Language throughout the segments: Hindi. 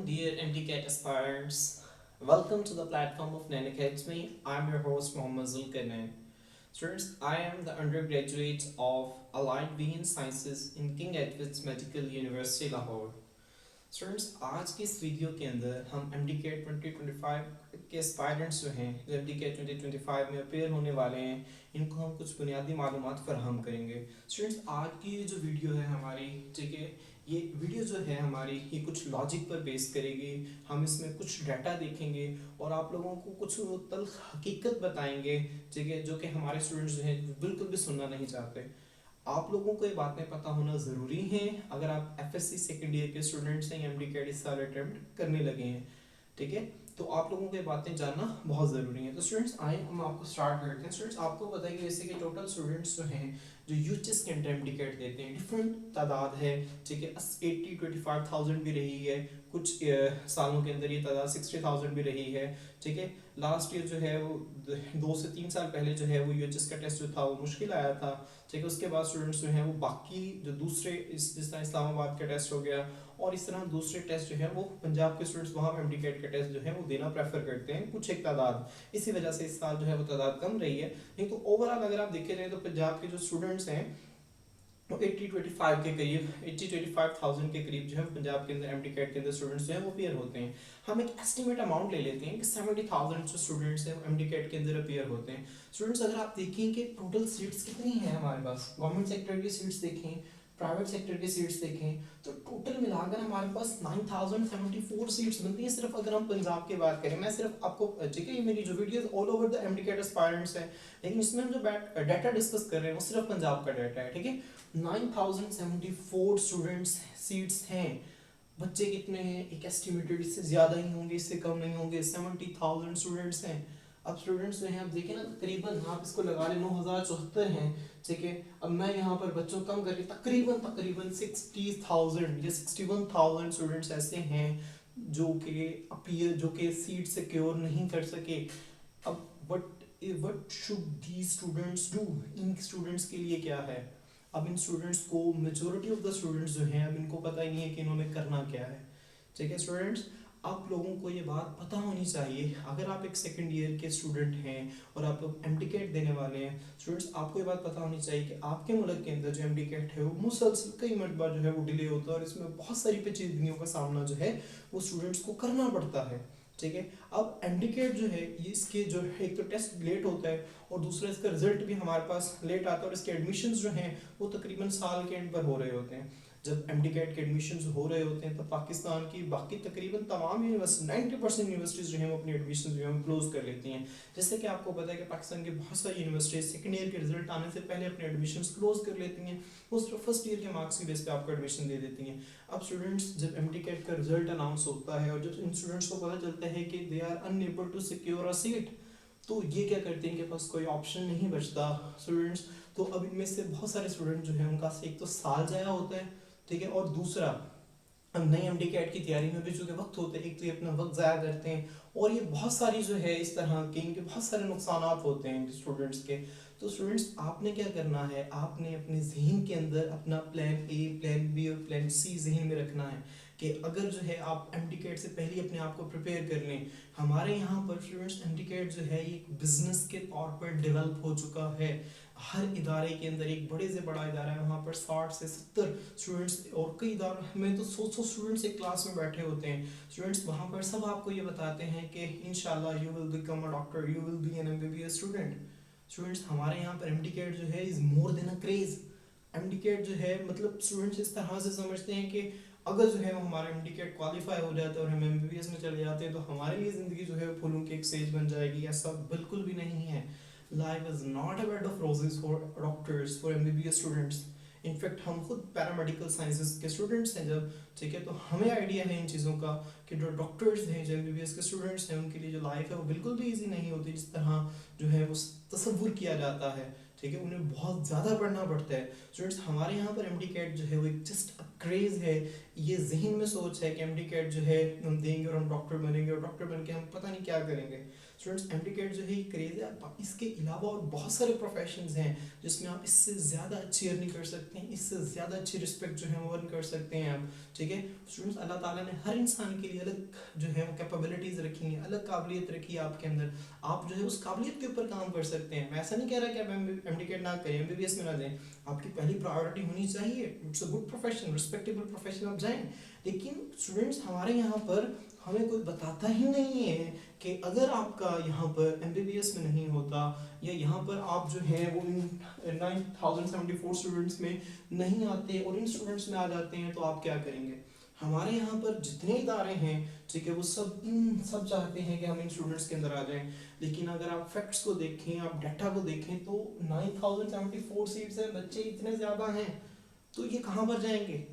dear MDCAT aspirants. Welcome to the platform of Nan Academy. I'm your host Mohammad Zulkarnain. Students, I am the undergraduate of Allied Being Sciences in King Edward's Medical University, Lahore. Students आज की इस वीडियो के अंदर हम एम डी के 2025 के एस्पायरेंट्स जो हैं जो एम डी के 2025 में अपेयर होने वाले हैं इनको हम कुछ बुनियादी मालूमात फराहम करेंगे। स्टूडेंट्स आज की जो वीडियो है हमारी, ठीक है, ये वीडियो जो है हमारी ये कुछ लॉजिक पर बेस करेगी। हम इसमें कुछ डाटा देखेंगे और आप लोगों को कुछ तल्ख हकीकत बताएंगे, ठीक है, जो कि हमारे स्टूडेंट्स जो हैं बिल्कुल भी सुनना नहीं चाहते। आप लोगों को ये बातें पता होना ज़रूरी है अगर आप एफएससी सेकेंड ईयर के स्टूडेंट्स हैं, एमडी कैट इस साल अटेम्प्ट करने लगे हैं, ठीक है, तो आप लोगों को ये बातें जानना बहुत ज़रूरी है। तो स्टूडेंट्स आए हम आपको स्टार्ट करते हैं। स्टूडेंट्स आपको बताइए जैसे कि टोटल स्टूडेंट्स जो हैं जो यूएचएस के अंदर एमडी कैट देते हैं डिफरेंट तादाद है, ठीक है, 80-25,000 भी रही है, कुछ सालों के अंदर ये तादाद 60,000 भी रही है, ठीक है। लास्ट ईयर जो है वो 2 से 3 साल पहले जो है वो यूएचएस का टेस्ट जो था वो मुश्किल आया था, ठीक है। उसके बाद स्टूडेंट्स जो हैं वो बाकी जो दूसरे जिस तरह इस्लामाबाद का टेस्ट हो गया और इस तरह दूसरे टेस्ट जो है वो पंजाब के स्टूडेंट्स वहाँ एमडी कैट का टेस्ट जो है वो देना प्रेफर करते हैं, कुछ एक तादाद, इसी वजह से इस साल जो है वो तादाद कम रही है। नहीं तो ओवरऑल अगर आप देखे जाए तो पंजाब के जो स्टूडेंट्स हैं वो 80-25 के करीब 80-25,000 के करीब जो है पंजाब के अंदर एमडी कैट के अंदर स्टूडेंट्स जो है वो अपेयर होते हैं। हम एक एस्टिमेट अमाउंट ले लेते हैं कि 70,000 जो स्टूडेंट्स हैं एमडी कैट के अंदर अपेयर होते हैं। स्टूडेंट्स अगर आप देखें कि टोटल सीट्स कितनी हैं हमारे पास, गवर्नमेंट सेक्टर की सीट्स देखें, प्राइवेट सेक्टर की सीट्स देखें, तो टोटल मिलाकर हमारे पास 9,074 सीट्स बनती हैं सिर्फ अगर हम पंजाब की बात करें। मैं सिर्फ आपको, ठीक है, ये मेरी जो video all over the MD CAT aspirants है, लेकिन इसमें हम जो डाटा डिस्कस कर रहे हैं वो सिर्फ पंजाब का डाटा है, ठीक है। 9,074 स्टूडेंट्स सीट्स हैं। बच्चे कितने हैं, एक एस्टिमेटेड, इससे ज़्यादा ही होंगे, इससे कम नहीं होंगे, 70,000 स्टूडेंट्स हैं। अब स्टूडेंट्स जो हैं आप देखें ना, तकरीबन आप इसको लगा लें 9,074 हैं, ठीक है। अब मैं यहाँ पर बच्चों कम करके तकरीबन 60,000 या 61,000 स्टूडेंट्स ऐसे हैं जो कि अपीयर, जो कि सीट सिक्योर नहीं कर सके। अब what should the students do, in students के लिए क्या है। अब इन स्टूडेंट्स को, मेजोरिटी ऑफ द स्टूडेंट्स जो हैं अब इनको पता ही नहीं है कि इन्होंने करना क्या है, ठीक है। स्टूडेंट्स आप लोगों को ये बात पता होनी चाहिए, अगर आप एक सेकंड ईयर के स्टूडेंट हैं और आप लोग एमडीकेट देने वाले हैं, स्टूडेंट्स आपको ये बात पता होनी चाहिए कि आपके मुल्क के अंदर जो एमडीकेट है वो मुसलसल कई मरतबा जो है वो डिले होता है और इसमें बहुत सारी पेचीदगियों का सामना जो है वो स्टूडेंट्स को करना पड़ता है, ठीक है। अब एमडीकेट जो है ये इसके जो है एक तो टेस्ट लेट होता है और दूसरा इसका रिजल्ट भी हमारे पास लेट आता है और इसके एडमिशन्स जो हैं वो तकरीबन साल के एंड पर हो रहे होते हैं। जब एमडीकेट के एडमिशन्स हो रहे होते हैं तब पाकिस्तान की बाकी तकरीबन तमाम यूनिवर्सिटी 90% यूनिवर्सिटीज़ जो हैं वो अपनी एडमिशन जो है क्लोज कर लेती हैं। जैसे कि आपको पता है कि पाकिस्तान की बहुत सारी यूनिवर्सिटीज सेकंड ईयर के रिजल्ट आने से पहले अपने एडमिशन्स क्लोज कर लेती हैं, वो सिर्फ फर्स्ट ईयर के मार्क्स की बेस पे आपको एडमिशन दे देती हैं। अब स्टूडेंट्स जब एमडीकेट का रिजल्ट अनाउंस होता है और जब इन स्टूडेंट्स को पता चलता है कि they are unable to secure a seat, तो ये क्या करते हैं कि पास कोई ऑप्शन नहीं बचता स्टूडेंट्स। तो अब इनमें से बहुत सारे स्टूडेंट जो है उनका एक तो साल जाया होता है, ठीक है, और दूसरा अब नई एमडी कैट की तैयारी में भी चूँकि वक्त होते हैं, एक तो ये अपना वक्त ज़ाया करते हैं और ये बहुत सारी जो है इस तरह के इनके बहुत सारे नुकसान होते हैं स्टूडेंट्स के। तो स्टूडेंट्स आपने क्या करना है, आपने अपने जहन के अंदर अपना प्लान ए, प्लान बी और प्लान सी जहन में रखना है कि अगर जो है आप एमडी कैट से पहले अपने आप को प्रिपेयर कर लें। हमारे यहाँ पर स्टूडेंट्स एमडी कैट जो है ये एक बिजनेस के तौर पर डेवलप हो चुका है। हर इदारे के अंदर, एक बड़े से बड़ा इदारा है वहाँ पर 60 से 70 स्टूडेंट्स और कई इदारों में तो 100 स्टूडेंट्स एक क्लास में बैठे होते हैं। स्टूडेंट्स वहाँ पर सब आपको ये बताते हैं कि इंशाल्लाह you will become a doctor, you will be N MBBS student. Students हमारे यहाँ पर एमडीकेट जो है is more than a craze. MDCAT जो है मतलब स्टूडेंट्स इस तरह से समझते हैं कि अगर जो है वो हमारा एमडीकेट क्वालिफाई हो जाता है और हम एमबीबीएस में चले जाते हैं तो हमारे लिए ज़िंदगी जो है फूलों की एक सेज बन जाएगी। ऐसा बिल्कुल भी नहीं है। Life is not a bed of roses for doctors, for MBBS students. In fact हम खुद पैरामेडिकल साइंसेज के स्टूडेंट्स हैं जब, ठीक है, तो हमें आइडिया है इन चीज़ों का कि जो डॉक्टर्स हैं, जो एमबीबीएस के स्टूडेंट्स हैं, उनके लिए जो लाइफ है वो बिल्कुल भी ईजी नहीं होती जिस तरह जो है वो तसव्वुर किया जाता है, ठीक है। उन्हें बहुत ज़्यादा पढ़ना पड़ता है। स्टूडेंट्स हमारे यहाँ पर एमडी कैट जो है वो एक जस्ट अ क्रेज़ है। ये जहन में सोच है कि एमडी कैट जो है हम देंगे और हम डॉक्टर बनेंगे और डॉक्टर बन के हम पता नहीं क्या करेंगे। स्टूडेंट्स एमडीकेट जो है ये क्रेज है, इसके अलावा और बहुत सारे प्रोफेशंस हैं जिसमें आप इससे ज़्यादा अच्छी अर्निंग कर सकते हैं, इससे ज़्यादा अच्छी रिस्पेक्ट जो है वो अर्न कर सकते हैं आप। ठीक है स्टूडेंट्स, अल्लाह ताला ने हर इंसान के लिए अलग जो है वो कैपेबिलिटीज़ रखी हैं, अलग काबिलियत रखी है आपके अंदर। आप जो है उस काबिलियत के ऊपर काम कर सकते हैं। मैं ऐसा नहीं कह रहा कि आप एमडीकेट ना करें, एमबीबीएस में ना जाएं, आपकी पहली प्रायोरिटी होनी चाहिए, it's a good profession, respectable profession, आप जाएं। लेकिन स्टूडेंट्स हमारे यहाँ पर हमें कोई बताता ही नहीं है कि अगर आपका यहाँ पर एमबीबीएस में नहीं होता या यहाँ पर आप जो है वो इन 9074 स्टूडेंट्स में नहीं आते और इन स्टूडेंट्स में आ जाते हैं, तो आप क्या करेंगे? हमारे यहाँ पर जितने इदारे हैं, ठीक है, वो सब चाहते हैं कि हम इन स्टूडेंट्स के अंदर आ जाएं। लेकिन अगर आप फैक्ट्स को देखें, आप डाटा को देखें, तो 9074 सीट्स हैं, बच्चे इतने ज़्यादा हैं, तो ये कहाँ पर जाएंगे?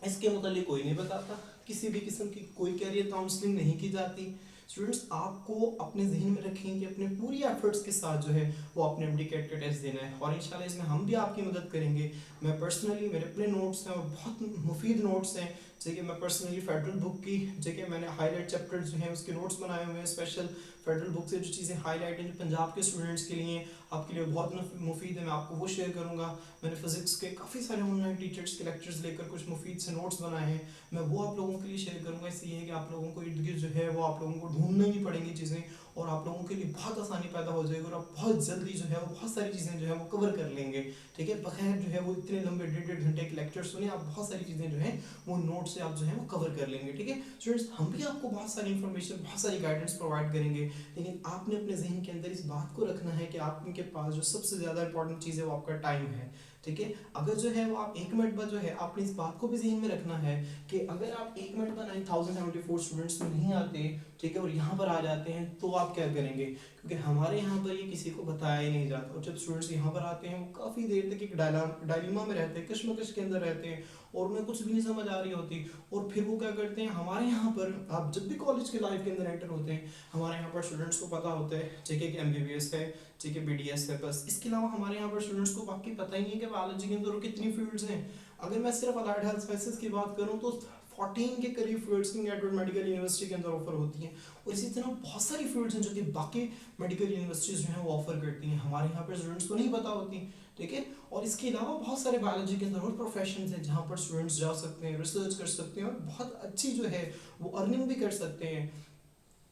इसके मुतालिक कोई नहीं बताता, किसी भी किस्म की कोई कैरियर काउंसलिंग नहीं की जाती। स्टूडेंट्स आपको अपने जहन में रखें कि अपने पूरी एफर्ट्स के साथ जो है वो आपने एमडीकेट का टेस्ट देना है, और इंशाल्लाह इसमें हम भी आपकी मदद करेंगे। मैं पर्सनली, मेरे अपने नोट्स हैं और बहुत मुफीद नोट्स हैं, ठीक है। मैं पर्सनली फेडरल बुक की, ठीक है, मैंने हाईलाइट चैप्टर्स जो हैं उसके नोट्स बनाए हुए हैं स्पेशल। फेडरल बुक से जो चीज़ें हाईलाइट हैं जो पंजाब के स्टूडेंट्स के लिए, आपके लिए बहुत मुफीद है, मैं आपको वो शेयर करूँगा। मैंने फिजिक्स के काफ़ी सारे ऑनलाइन टीचर्स के लेक्चर्स लेकर कुछ मुफीद से नोट्स बनाए हैं, मैं वो आप लोगों के लिए शेयर करूँगा। इससे ये है कि आप लोगों को इर्द गिर्द जो है वो आप लोगों को ढूंढनी नहीं पड़ेंगी चीज़ें, और आप लोगों के लिए बहुत आसानी पैदा हो जाएगी, और आप बहुत जल्दी जो है वो बहुत सारी चीज़ें जो है वो कवर कर लेंगे। ठीक है, बगैर जो है वो इतने लंबे 1.5 घंटे के लेक्चर सुने, आप बहुत सारी चीज़ें जो है वो नोट से आप जो है वो कवर कर लेंगे। ठीक है स्टूडेंट्स, हम भी आपको बहुत सारी इन्फॉर्मेशन, बहुत सारी गाइडेंस प्रोवाइड करेंगे, लेकिन आपने अपने जहन के अंदर इस बात को रखना है कि आपके पास जो सबसे ज़्यादा इंपॉर्टेंट चीज़ है वो आपका टाइम है। ठीक है, अगर जो है वो आप 1 मिनट बाद जो है, आपने इस बात को भी जहन में रखना है कि अगर आप 1 मिनट बाद 9074 स्टूडेंट्स में नहीं आते, ठीक है, और यहाँ पर आ जाते हैं, तो आप क्या करेंगे? क्योंकि हमारे यहाँ पर ये किसी को बताया ही नहीं जाता, और जब स्टूडेंट्स यहाँ पर आते हैं वो काफ़ी देर तक एक डायलिमा में रहते हैं, कश्मकश के अंदर रहते हैं, और उन्हें कुछ भी नहीं समझ आ रही होती, और फिर वो क्या करते हैं, हमारे यहाँ पर आप जब भी कॉलेज के लाइफ के अंदर एंटर होते हैं, हमारे यहाँ पर स्टूडेंट्स को पता होता है, ठीक है, कि एमबीबीएस है, ठीक है, बीडीएस है, बस इसके अलावा हमारे यहाँ पर स्टूडेंट्स को बाकी पता ही नहीं है कि बायोलॉजी के अंदर कितनी फील्ड्स हैं। अगर मैं सिर्फ अलाइड हेल्थ साइंसेज की बात करूँ तो 14 के करीब फील्ड्स की एडवर्ड मेडिकल यूनिवर्सिटी के अंदर ऑफर होती हैं, और इसी तरह बहुत सारी फील्ड्स हैं जो कि बाकी मेडिकल यूनिवर्सिटीज़ जो हैं वो ऑफर करती हैं, हमारे यहाँ पर स्टूडेंट्स को नहीं पता होती। ठीक है, और इसके अलावा बहुत सारे बायोलॉजी के अंदर और प्रोफेशन हैं जहाँ पर स्टूडेंट्स जा सकते हैं, रिसर्च कर सकते हैं, और बहुत अच्छी जो है वो अर्निंग भी कर सकते हैं।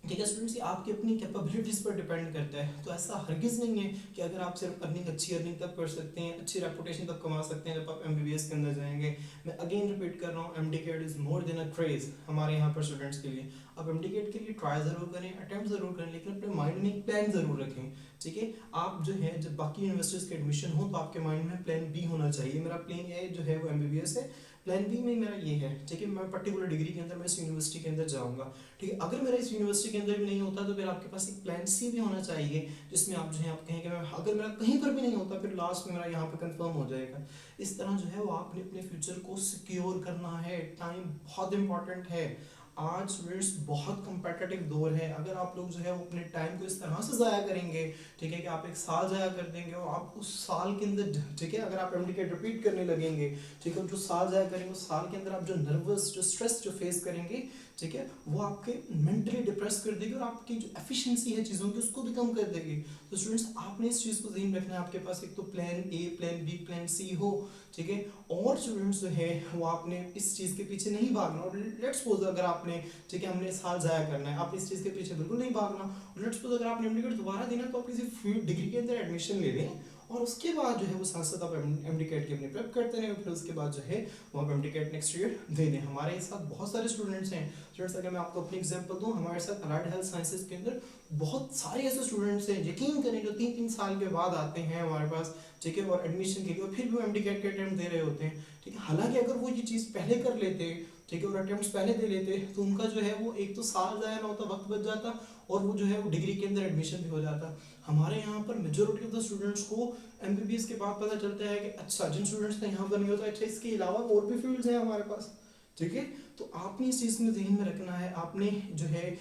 ठीक है स्टूडेंट्स, ये आपकी अपनी कैपेबिलिटीज़ पर डिपेंड करता है। तो ऐसा हरगिज़ नहीं है कि अगर आप सिर्फ अच्छी अर्निंग तक कर सकते हैं, अच्छी रेपुटेशन तक कमा सकते हैं जब आप एमबीबीएस के अंदर जाएंगे। मैं अगेन रिपीट कर रहा हूँ, MDCAT is more than a craze हमारे यहाँ पर स्टूडेंट्स के लिए। आप एमडीकेट के लिए ट्राई ज़रूर करें, अटैम्प्ट ज़रूर करें, लेकिन अपने माइंड में एक प्लान ज़रूर रखें। ठीक है, आप जो है जब बाकी यूनिवर्सिटीज़ के एडमिशन हो तो आपके माइंड में प्लान बी होना चाहिए। मेरा प्लान ए जो है वो एमबीबीएस है, प्लान बी में मेरा ये है, ठीक है, मैं पर्टिकुलर डिग्री के अंदर मैं इस यूनिवर्सिटी के अंदर जाऊँगा। ठीक है, अगर मेरा इस यूनिवर्सिटी के अंदर भी नहीं होता तो फिर आपके पास एक प्लान सी भी होना चाहिए, जिसमें आप जो है आप कहें कि मैं, अगर मेरा कहीं पर भी नहीं होता फिर लास्ट में मेरा यहाँ पे कंफर्म हो जाएगा। इस तरह जो है वो आपने अपने फ्यूचर को सिक्योर करना है। टाइम बहुत इंपॉर्टेंट है। आज स्टूडेंट्स बहुत कंपेटिटिव दौर है, अगर आप लोग जो है वो अपने टाइम को इस तरह से ज़ाया करेंगे, ठीक है, कि आप एक साल ज़ाया कर देंगे, और आप उस साल के अंदर, ठीक है, अगर आप एमडीकेट रिपीट करने लगेंगे, ठीक है, जो साल ज़ाया करेंगे उस साल के अंदर आप जो नर्वस, जो स्ट्रेस जो फेस करेंगे, ठीक है, वो आपके मेंटली डिप्रेस कर देगी, और आपकी जो एफिशिएंसी है चीज़ों की उसको भी कम कर देगी। तो स्टूडेंट्स आपने इस चीज़ को ध्यान रखना है, आपके पास एक तो plan A, plan B, plan C हो। ठीक है, और स्टूडेंट्स जो है वो आपने इस चीज़ के पीछे नहीं भागना। और लेट्स सपोज अगर आपने, ठीक है, हमने साल ज़ाया करना है, आप इस चीज़ के पीछे बिल्कुल नहीं भागना। लेट्स सपोज अगर आपने एमडीकेट दोबारा देना तो आप किसी डिग्री के अंदर एडमिशन ले लें, और उसके बाद जो है वो साथ साथ आप एमडीकेट की अपनी प्रेप करते रहें, फिर उसके बाद जो है वो आप एमडीकेट नेक्स्ट ईयर दे दें। हमारे साथ बहुत सारे स्टूडेंट्स हैं। स्टूडेंट्स अगर मैं आपको अपनी एग्जांपल दूं, हमारे साथ अलाइड हेल्थ साइंसेज के अंदर बहुत सारे ऐसे स्टूडेंट्स हैं, यकीन करें, जो 3-3 साल के बाद आते हैं हमारे पास, ठीक है, और एडमिशन के लिए, और फिर भी वो एमडीकेट के अटेम्प्ट दे रहे होते हैं। ठीक है, हालांकि अगर वो ये चीज़ पहले कर लेते, ठीक है, और अटेम्प्ट्स पहले दे लेते, तो उनका जो है वो एक तो साल ज़ाया ना होता, वक्त बच जाता, और वो जो है वो डिग्री के अंदर एडमिशन भी हो जाता। हमारे यहाँ पर मेजोरिटी ऑफ द स्टूडेंट्स को एमबीबीएस के बाद पता चलता है कि अच्छा, जिन स्टूडेंट्स का यहाँ पर नहीं होता, अच्छा इसके अलावा और भी फील्ड्स हैं हमारे पास। ठीक है, तो आपने इस चीज़ में ध्यान में रखना है, आपने जो है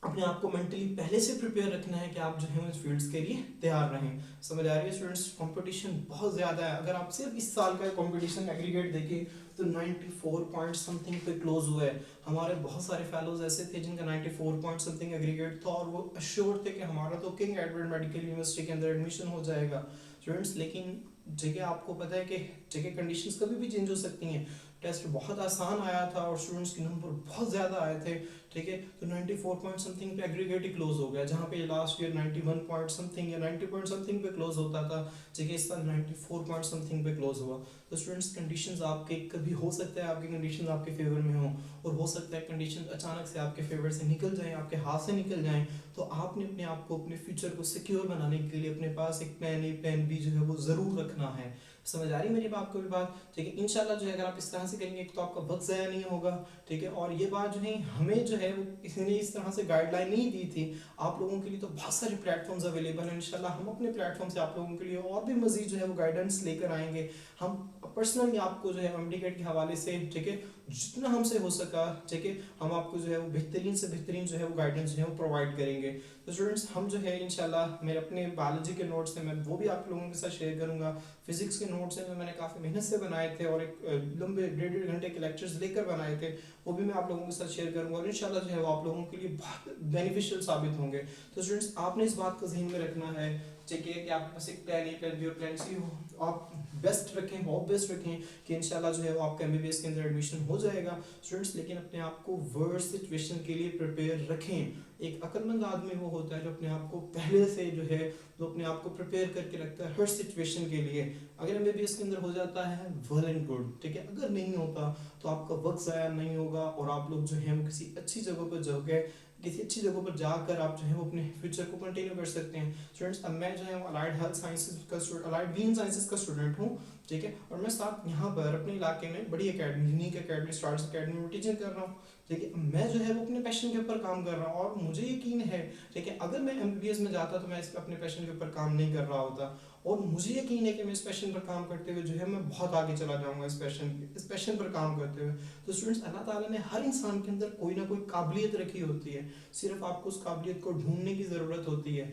अपने आप को मेंटली पहले से प्रिपेयर रखना है कि आप जो है उस फील्ड्स के लिए तैयार रहें। समझ आ रही है स्टूडेंट्स? कंपटीशन बहुत ज़्यादा है। अगर आप सिर्फ इस साल का कंपटीशन एग्रीगेट देखें तो 94 पॉइंट समथिंग पे क्लोज हुआ है। हमारे बहुत सारे फेलोज ऐसे थे जिनका 94 पॉइंट समथिंग एग्रीगेट था और वो अश्योर थे कि हमारा तो किंग एडवर्ड मेडिकल यूनिवर्सिटी के अंदर एडमिशन हो जाएगा स्टूडेंट्स। लेकिन जगह आपको पता है कि जगह कंडीशंस कभी भी चेंज हो सकती हैं। टेस्ट बहुत आसान आया था और स्टूडेंट्स के नंबर बहुत ज़्यादा आए थे, ठीक है। तो 94 पॉइंट समथिंग पे एग्रीगेट ही क्लोज हो गया, जहाँ पे लास्ट ईयर 91 पॉइंट समथिंग या 90 पॉइंट समथिंग पे क्लोज होता था, जगह इस साल 94 पॉइंट समथिंग पे क्लोज हुआ। तो स्टूडेंट्स कंडीशंस आपके कभी हो सकता है आपकी कंडीशंस आपके फेवर में हो, और हो सकता है कंडीशन अचानक से आपके फेवर से निकल जाएं, आपके हाथ से निकल जाएं। तो आपने अपने आप को अपने फ्यूचर को सिक्योर बनाने के लिए अपने पास एक प्लान ए प्लान बी जो है वो ज़रूर रखना है। समझ आ रही मेरी बात को भी बात, ठीक है। इंशाल्लाह जो है अगर आप इस तरह से करेंगे तो आपका वक्त ज़ाया नहीं होगा, ठीक है। और ये बात जो है हमें जो है वो किसी ने इस तरह से गाइडलाइन नहीं दी थी। आप लोगों के लिए तो बहुत सारे प्लेटफॉर्म्स अवेलेबल हैं। इंशाल्लाह हम अपने प्लेटफॉर्म से आप लोगों के लिए और भी मजीद जो है वो गाइडेंस लेकर आएंगे। हम पर्सनली आपको जो है एमडीकेट के हवाले से, ठीक है, जितना हमसे हो सका, ठीक है, हम आपको जो है वो बेहतरीन से बेहतरीन जो है वो गाइडेंस जो है वो प्रोवाइड करेंगे। तो स्टूडेंट्स हम जो है इंशाल्लाह मेरे अपने बायोलॉजी के नोट्स हैं, मैं वो भी आप लोगों के साथ शेयर करूंगा। फिजिक्स के नोट्स हैं जो मैंने काफ़ी मेहनत से बनाए थे और एक लंबे 1.5 घंटे के लेक्चर्स लेकर बनाए थे, वो भी मैं आप लोगों के साथ शेयर करूंगा और इंशाल्लाह जो है वो आप लोगों के लिए बहुत बेनिफिशियल साबित होंगे। तो स्टूडेंट्स आपने इस बात को ज़हन में रखना है, ठीक है, कि आपके पास एक प्लान ए प्लान बी और प्लान सी हो। आप बेस्ट रखें, बहुत बेस्ट रखें कि इंशाल्लाह जो है वो आपका एमबीबीएस के अंदर एडमिशन हो जाएगा स्टूडेंट्स। लेकिन अपने आप को वर्स्ट सिचुएशन के लिए प्रिपेयर रखें। एक अक्लमंद आदमी वो होता है जो अपने आप को पहले से जो है जो अपने आप को प्रिपेयर करके रखता है हर सिचुएशन के लिए। अगर एमबीबीएस के अंदर हो जाता है वेल एंड गुड, ठीक है। अगर नहीं होता तो आपका वक्त ज़ाया नहीं होगा और आप लोग जो है वो किसी अच्छी जगह पर जाओगे, किसी अच्छी जगह पर जाकर आप जो है वो अपने फ्यूचर को कंटिन्यू कर सकते हैं स्टूडेंट्स। अब मैं जो है अलाइड हेल्थ साइंसेज का अलाइड बीइंग साइंसेज का स्टूडेंट हूँ, ठीक है। और मैं साथ यहाँ पर अपने इलाके में बड़ी academy unique academy stars academy में टीचिंग कर रहा हूँ, ठीक है। मैं जो है वो अपने पैशन के ऊपर काम कर रहा हूँ और मुझे यकीन है, ठीक है, अगर मैं एमबीबीएस में जाता तो मैं इस अपने पैशन के ऊपर काम नहीं कर रहा होता। और मुझे यकीन है कि मैं इस पैशन पर काम करते हुए जो है मैं बहुत आगे चला जाऊंगा इस पैशन पर काम करते हुए। तो स्टूडेंट्स अल्लाह ताला ने हर इंसान के अंदर कोई ना कोई काबिलियत रखी होती है, सिर्फ आपको उस काबिलियत को ढूंढने की ज़रूरत होती है।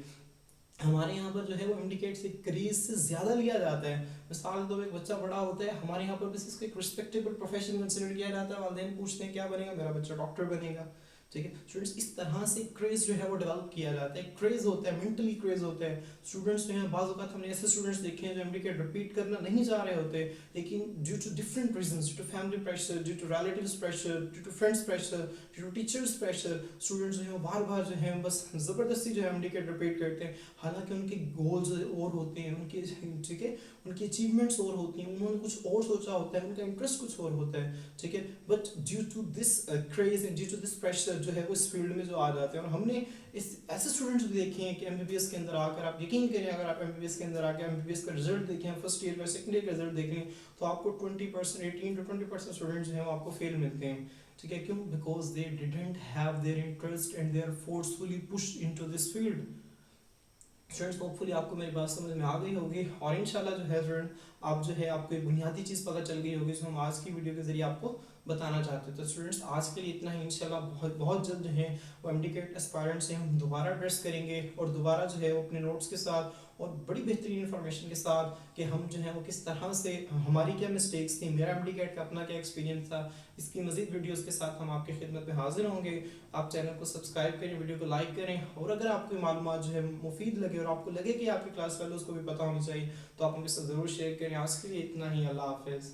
हमारे यहाँ पर जो है वो इंडिकेट से क्रेज से ज़्यादा लिया जाता है। मिसाल तो एक बच्चा बड़ा होता है, हमारे यहाँ पर बस इसको एक रिस्पेक्टेबल प्रोफेशन कंसिडर किया जाता है। वालिदैन पूछते हैं क्या बनेगा, मेरा बच्चा डॉक्टर बनेगा, ठीक है। स्टूडेंट्स इस तरह से क्रेज जो है वो डेवलप किया जाता है, क्रेज होता है, मेंटली क्रेज होता है। स्टूडेंट्स जो हैं बाज़ औक़ात हमने ऐसे स्टूडेंट्स देखे हैं जो एमडीकेट रिपीट करना नहीं चाह रहे होते, लेकिन due to different reasons, due to family pressure, due to relatives pressure, due to friends pressure, due to teachers pressure, students जो हैं बार बार जो है बस ज़बरदस्ती जो है एमडीकेट रिपीट करते हैं। हालांकि उनके गोल्स और होते हैं, उनके, ठीक है, उनकी अचीवमेंट्स और होती हैं, उन्होंने कुछ और सोचा होता है, उनका इंटरेस्ट कुछ और होता है, ठीक है। But due to this craze and due to this pressure जो है वो इस फील्ड में जो आ जाते हैं। और हमने इस ऐसे स्टूडेंट्स भी देखे हैं कि एमबीबीएस के अंदर आकर, आप यकीन करें, अगर आप एमबीबीएस के अंदर आकर एमबीबीएस का रिजल्ट देखें, फर्स्ट ईयर का सेकंड ईयर का रिजल्ट देखें, तो आपको 20%, 18 to 20% स्टूडेंट्स जो हैं वो आपको फेल मिलते हैं, ठीक है। क्यों? Because they didn't have their interest and they are forcefully pushed into this field. Students hopefully आपको मेरी बात समझ में आ गई होगी और इंशाल्लाह जो है स्टूडेंट आप जो है आपको एक बुनियादी चीज़ पता चल गई होगी जो हम आज की वीडियो के जरिए आपको बताना चाहते हैं। तो स्टूडेंट्स आज के लिए इतना ही। इंशाल्लाह बहुत बहुत जल्द जो है वो एमडीकेट एस्पायरेंट से हम दोबारा एड्रेस करेंगे और दोबारा जो है वो अपने नोट्स के साथ और बड़ी बेहतरीन इन्फॉर्मेशन के साथ कि हम जो है वो किस तरह से, हमारी क्या मिस्टेक्स थी, मेरा एमडीकेट का अपना क्या एक्सपीरियंस था, इसकी मजीद वीडियोस के साथ हम आपकी खिदमत में हाजिर होंगे। आप चैनल को सब्सक्राइब करें, वीडियो को लाइक करें और अगर आपको मालूमात जो है मुफीद लगे और आपको लगे कि आपके क्लास फेलोज़ को भी पता होनी चाहिए तो आप उनके साथ ज़रूर शेयर करें। आज के लिए इतना ही। अल्लाह हाफिज़।